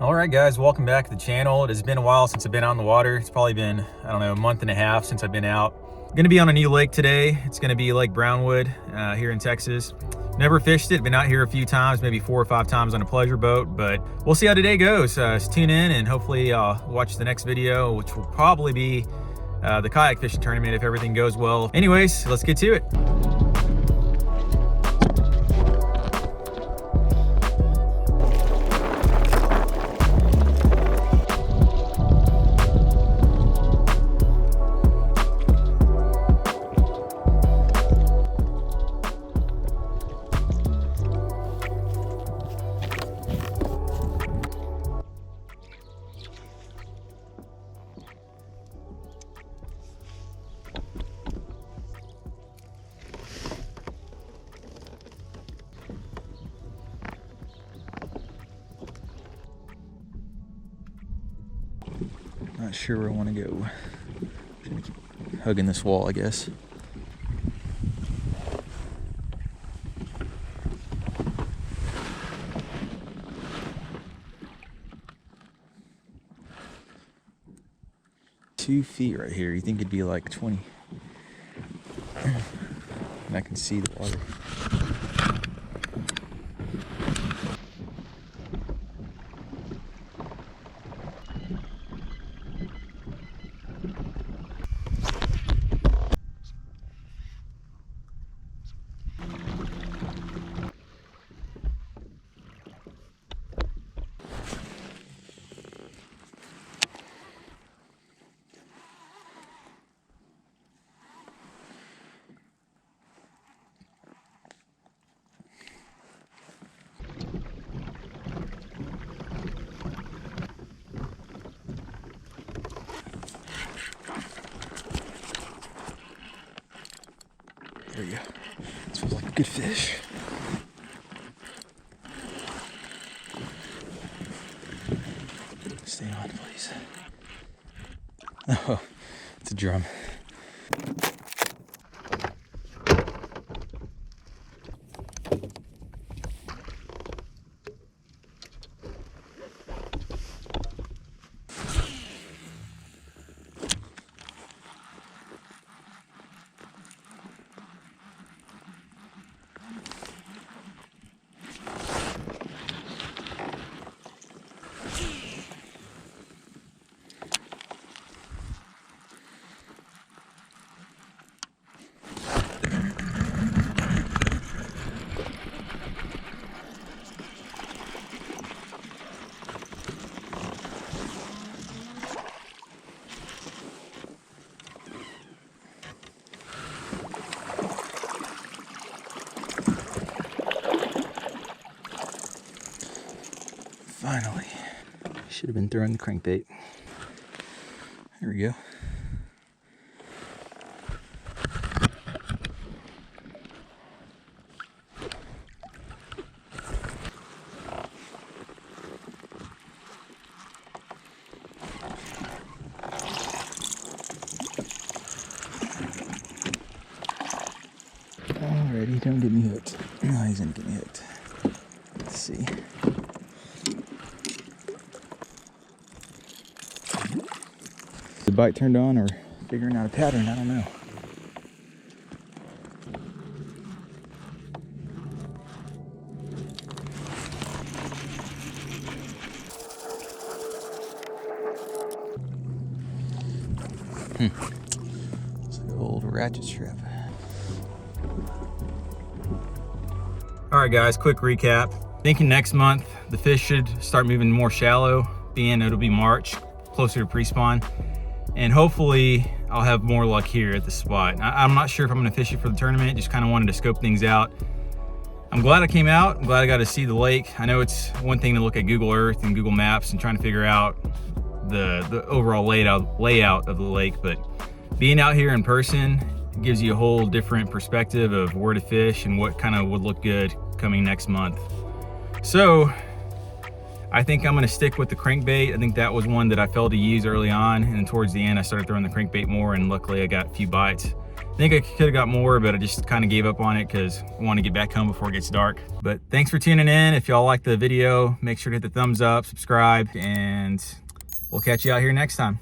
All right, guys, welcome back to the channel. It has been a while since I've been out in the water. It's probably been, I don't know, a month and a half since I've been out. I'm gonna be on a new lake today. It's gonna be Lake Brownwood here in Texas. Never fished it, been out here a few times, maybe 4 or 5 times on a pleasure boat, but we'll see how today goes. So tune in and hopefully watch the next video, which will probably be the kayak fishing tournament if everything goes well. Anyways, let's get to it. Not sure where I want to go. Just gonna keep hugging this wall, I guess. Two feet right here. You think it'd be like 20. And I can see the water. There you go. This feels like a good fish. Stay on, please. Oh, it's a drum. Finally. Should have been throwing the crankbait. There we go. Alrighty, don't get me hooked. No, he's gonna get me hooked. Let's see. The bite turned on or figuring out a pattern, I don't know. It's like an old ratchet strap. All right, guys, quick recap. Thinking next month the fish should start moving more shallow, being it'll be March, closer to pre-spawn. And hopefully I'll have more luck here at the spot. I'm not sure if I'm gonna fish it for the tournament, just kind of wanted to scope things out. I'm glad I came out, I'm glad I got to see the lake. I know it's one thing to look at Google Earth and Google Maps and trying to figure out the overall layout of the lake, but being out here in person gives you a whole different perspective of where to fish and what kind of would look good coming next month. So I think I'm gonna stick with the crankbait. I think that was one that I failed to use early on, and towards the end I started throwing the crankbait more, and luckily I got a few bites. I think I could have got more, but I just kind of gave up on it because I want to get back home before it gets dark. But thanks for tuning in. If y'all like the video, make sure to hit the thumbs up, subscribe, and we'll catch you out here next time.